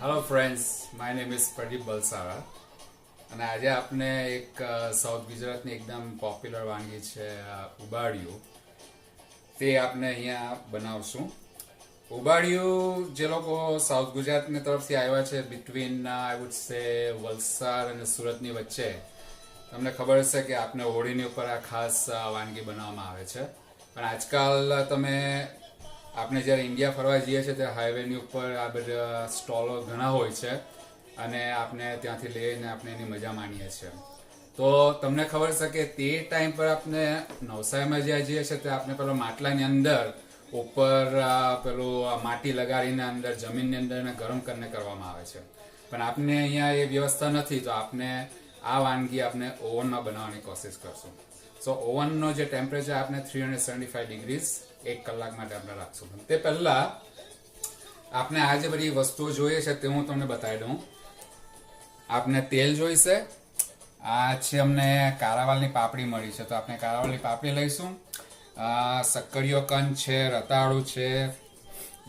Hello friends, my name is Pradeep Balsara અને આજે આપણે એક સાઉથ ગુજરાતની એકદમ પોપ્યુલર વાનગી છે ઉબાડિયું. તે આપણે અહીંયા બનાવશું. ઉબાડિયું જે લોકો સાઉથ ગુજરાતની તરફથી આવ્યા છે between I would say Valsad અને સુરતની વચ્ચે, તમને ખબર હશે કે આપણે હોળીની ઉપર આ ખાસ વાનગી બનાવવામાં આવે છે. પણ આજકાલ આપણે જ્યારે ઇન્ડિયા ફરવા જઈએ છીએ ત્યારે હાઈવેની ઉપર આ બધા સ્ટોલો ઘણા હોય છે અને આપણે ત્યાંથી લઈને આપણે એની મજા માણીએ છીએ. તો તમને ખબર છે કે તે ટાઈમ પર આપણે નવસારીમાં જ્યાં જઈએ છીએ ત્યાં આપણે પેલો માટલાની અંદર ઉપર પેલું માટી લગાડીને અંદર જમીનની અંદર એને ગરમ કરીને કરવામાં આવે છે. પણ આપણે અહીંયા એ વ્યવસ્થા નથી, તો આપણે આ વાનગી આપણે ઓવનમાં બનાવવાની કોશિશ કરશું. સો ઓવનનો જે ટેમ્પરેચર આપણે 375 ડિગ્રીઝ 1 કલાક માટે આપણે રાખશું. તે પહેલા આપણે આ જે બધી વસ્તુઓ જોઈએ છે તે હું તમને બતાવી દઉં. આપણે તેલ જોઈશે. આ છે અમને કારાવાલની પાપડી મળી છે, તો આપણે કારાવાલની પાપડી લઈશું. શક્કરિયો કંદ છે, રતાળું છે,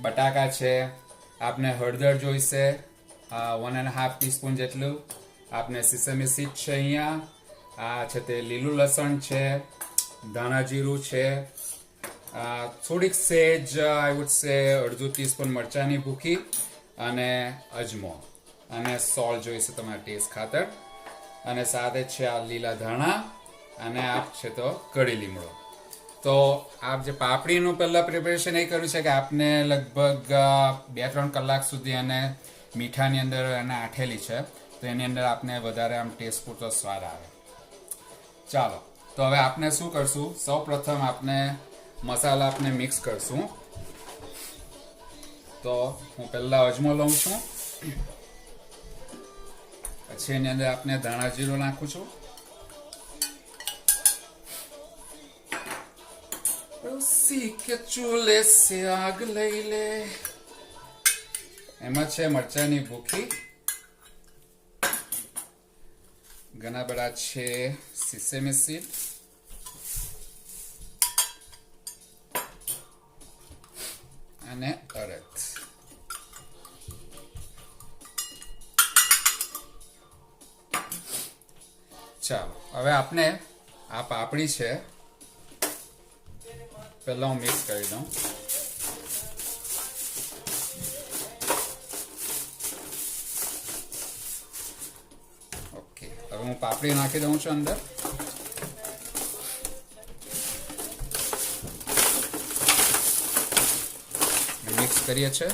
બટાકા છે. આપણે હળદર જોઈશે 1.5 ટીસ્પૂન જેટલું. આપણે સિસમી સીડ છે અહીંયા. આ છે તે લીલું લસણ છે, ધાણા જીરું છે, થોડીક સેજ આઈ વુડ સે અડધું ટીસ્પૂન મરચાંની ભૂકી અને અજમો અને સોલ્ટ જોઈશે તમારા ટેસ્ટ ખાતર. અને સાથે છે આ લીલા ધાણા અને આ છે તો કઢી લીમડો. તો આપ જે પાપડીનું પહેલાં પ્રિપેરેશન એ કર્યું છે કે આપને લગભગ 2-3 કલાક સુધી એને મીઠાની અંદર એને આઠેલી છે, તો એની અંદર આપને વધારે આમ ટેસ્ટ પૂરતો સ્વાદ આવે. ચાલો, તો હવે આપણે શું કરશું, સૌ પ્રથમ આપણે મસાલા આપણે મિક્સ કરશું. તો હું પહેલા અજમો લઉં છું, પછી એની અંદર આપણે ધાણા જીરું નાખું છું. ઉસી કે ચૂલે સે આગ લઈ લે. એમાં છે મરચાંની ભૂકી, ઘણા બધા છે સિસેમી સીડ, અને અડદ. ચાલો, હવે આપણે આ પાપડી છે પહેલા હું મિક્સ કરી દઉં. ઓકે, હવે હું પાપડી નાખી દઉં છું અંદર. મિક્સ કરીએ છીએ.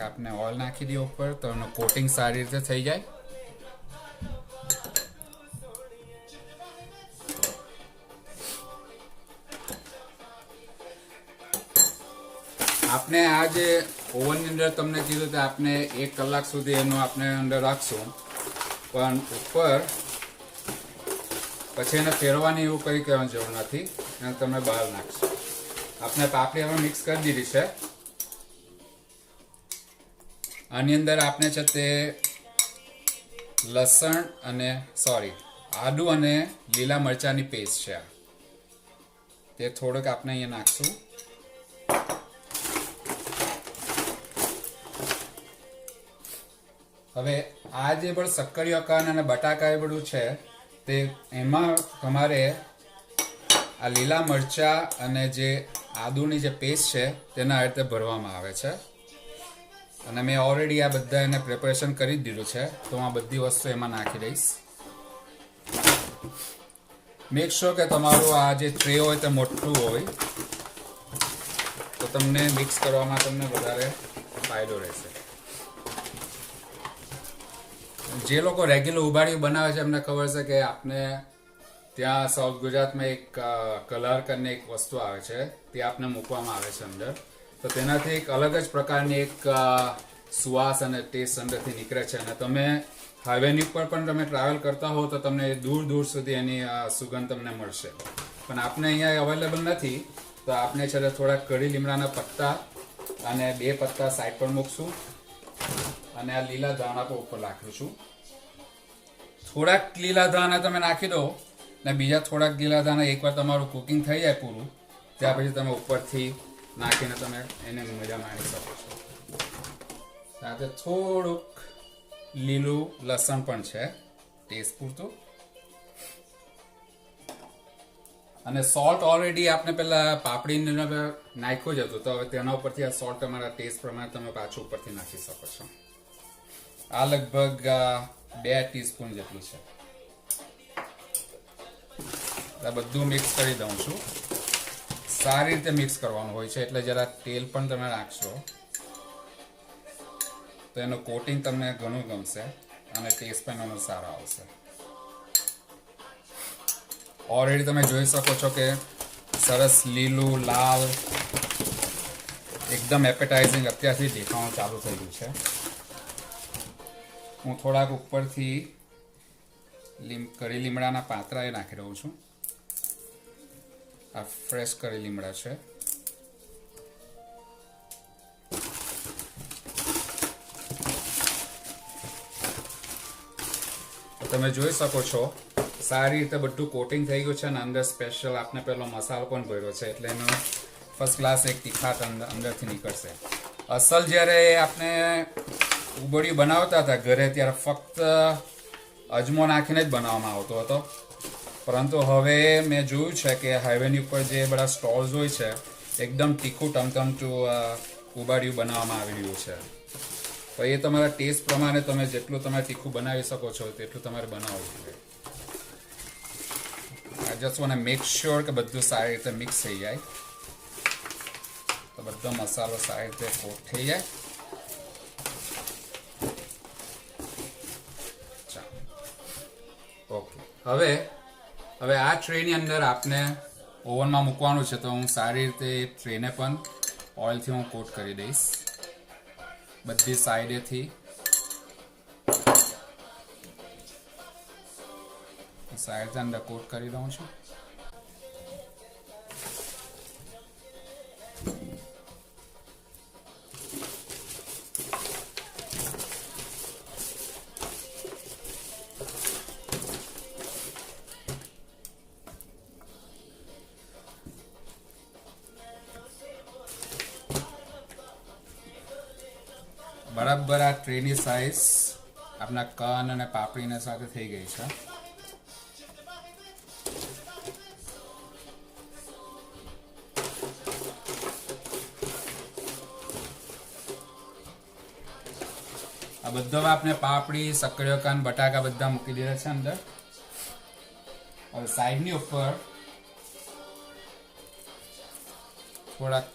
આપણે ઓઇલ નાખી દઈએ ઉપર, તો એનું કોટિંગ સારી રીતે થઈ જાય. આપણે આ જે ઓવનની અંદર તમને કીધું કે આપણે 1 કલાક સુધી એનું આપણે અંદર રાખશું, પણ ઉપર પછી એને ફેરવાની એવું કંઈ કહેવાની જરૂર નથી, એને તમે બહાર નાખશો. આપણે પાપડી હવે મિક્સ કરી દીધી છે. આની અંદર આપણે છે તે લસણ અને આદુ અને લીલા મરચાંની પેસ્ટ છે, તે થોડુંક આપણે અહીંયા નાખશું. હવે આ જે પણ શક્કરિયો કંદ અને બટાકા એ બધું છે, તે એમાં તમારે આ લીલા મરચાં અને જે આદુની જે પેસ્ટ છે તેના રીતે ભરવામાં આવે છે. અને મેં ઓલરેડી આ બધા એને પ્રિપેરેશન કરી દીધું છે, તો હું આ બધી વસ્તુ એમાં નાખી દઈશ. મેક શ્યોર કે તમારું આ જે ટ્રે હોય તે મોટું હોય, તો તમને મિક્સ કરવામાં તમને વધારે ફાયદો રહેશે. જે લોકો રેગ્યુલર ઉબાડિયું બનાવે છે એમને ખબર છે કે આપણે ત્યાં સાઉથ ગુજરાતમાં એક કલર કરીને એક વસ્તુ આવે છે, તે આપણે મૂકવામાં આવે છે અંદર. તો તેનાથી એક અલગ જ પ્રકારની એક સુવાસ અને ટેસ્ટ અંદરથી નીકળે છે. અને તમે હાઈવેની ઉપર પણ તમે ટ્રાવેલ કરતા હો તો તમને દૂર દૂર સુધી એની સુગંધ તમને મળશે. પણ આપણે અહીંયા અવેલેબલ નથી, તો આપણે છે થોડા કઢી લીમડાના પત્તા અને 2 પત્તા સાઈડ પર મૂકશું, અને આ લીલા ધાણા પર ઉપર નાખીશું. થોડાક લીલા ધાણા તમે નાખી દો, ને બીજા થોડાક લીલા ધાણા એકવાર તમારું કુકિંગ થઈ જાય પૂરું, ત્યાર પછી તમે ઉપરથી નાખીને તમે એને મજા માણી શકો છો. સાથે થોડુંક લીલું લસણ પણ છે ટેસ્ટ પૂરતું. અને સોલ્ટ ઓલરેડી આપણે પેલા પાપડીને નાખ્યો જ હતું, તો હવે તેના ઉપરથી આ સોલ્ટ તમારા ટેસ્ટ પ્રમાણે તમે પાછું ઉપરથી નાખી શકો છો. આ લગભગ 2 ટીસ્પૂન જેટલું છે. આ બધું મિક્સ કરી દઉં છું. સારી રીતે મિક્સ કરવાનું હોય છે, એટલે જરા તેલ પણ તમે નાખશો તો એનું કોટિંગ તમને ઘણું ગમશે અને ટેસ્ટ પણ એનો સારો આવશે. ઓલરેડી તમે જોઈ શકો છો કે સરસ લીલું લાલ એકદમ એપેટાઇઝિંગ અત્યારથી દેખાવાનું ચાલુ થઈ ગયું છે. હું થોડાક ઉપરથી કરી લીમડાના પાત્રા એ નાખી રહ્યો છું. આ ફ્રેશ કરી લીમડા છે. તમે જોઈ શકો છો સારી રીતે બધું કોટિંગ થઈ ગયું છે અને અંદર સ્પેશિયલ આપણે પેલો મસાલો પણ ભર્યો છે, એટલે એનો ફર્સ્ટ ક્લાસ એક તીખાટ અંદરથી નીકળશે. અસલ જ્યારે આપણે ઉંબાડિયું બનાવતા હતા ઘરે ત્યારે ફક્ત અજમો નાખીને જ બનાવવામાં આવતો હતો, પરંતુ હવે મેં જોયું છે કે હાઈવેની ઉપર જે બધા સ્ટોલ્સ હોય છે એકદમ તીખું ટમટમતું ઉંબાડિયું બનાવવામાં આવી રહ્યું છે. તો એ તમારા ટેસ્ટ પ્રમાણે તમે જેટલું તમે તીખું બનાવી શકો છો તેટલું તમારે બનાવવું જોઈએ. I just want make sure કે બધું સારી રીતે મિક્સ થઈ જાય, તો બધો મસાલો સારી રીતે કોટ થઈ જાય. ઓકે, હવે આ ટ્રેની અંદર આપણે ઓવનમાં મૂકવાનું છે, તો હું સારી રીતે ટ્રેને પણ ઓઇલથી હું કોટ કરી દઈશ બધી સાઈડેથી. સાઈડ અંદર કોટ કરી દઉં છું. બરાબર આ ટ્રેની સાઈઝ આપણા કન અને પાપડીને સાથે થઈ ગઈ છે. આ બધો આપણે પાપડી, સક્કરિયો કાન, બટાકા બધા મૂકી દીધા છે અંદર. હવે સાઈડની ઉપર થોડાક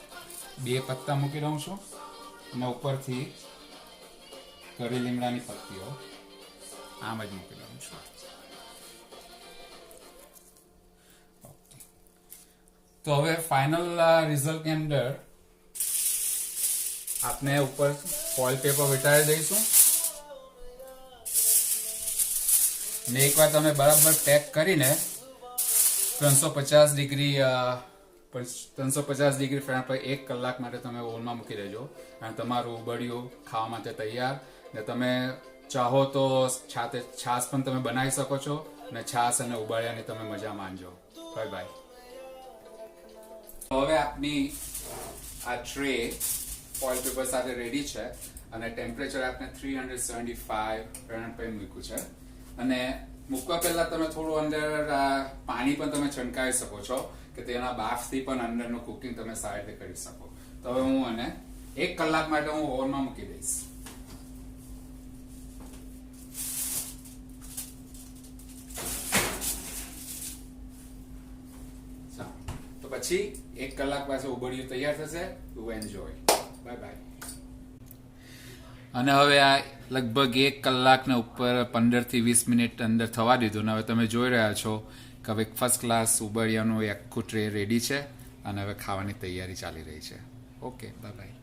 2 પત્તા મૂકી દઉં છું અને ઉપરથી કરી લીમડાની પત્તીઓ આમ જ મૂકી દઉં છું. તો હવે ફાઇનલ રિઝલ્ટની અંદર આપણે ઉપર ફોઇલ પેપર વીંટાળી દઈશું અને એકવાર તમે બરાબર પેક કરીને 350 ડિગ્રી ફ્રેમ પર 1 કલાક માટે તમે ઓવનમાં મૂકી દેજો અને તમારું ઉંબાડિયું ખાવા માટે તૈયાર. ને તમે ચાહો તો છાશ પણ તમે બનાવી શકો છો અને છાશ અને ઉંબાડિયાની તમે મજા માણજો. Bye bye. હવે આપની આ ટ્રે ફોઇલ પેપર સાથે રેડી છે અને ટેમ્પરેચર આપણે 375 ફ્રેનહાઇટ પર મૂક્યું છે. અને મૂકવા પહેલા તમે થોડું અંદર પાણી પણ તમે છંટકાવી શકો છો કે તેના બાફથી પણ અંદરનું કુકિંગ તમે સારી રીતે કરી શકો. તો હવે હું આને 1 કલાક માટે હું ઓવનમાં મૂકી દઈશ. તો પછી 1 કલાક પાછળ ઉંબાડિયું તૈયાર થશે. You enjoy. Bye bye. અને હવે આ લગભગ 1 કલાકને ઉપર 15 થી 20 મિનિટ અંદર થવા દીધું ને હવે તમે જોઈ રહ્યા છો કે હવે ફર્સ્ટ ક્લાસ ઉંબાડિયાનું આખું ટ્રે રેડી છે અને હવે ખાવાની તૈયારી ચાલી રહી છે. Okay, bye bye.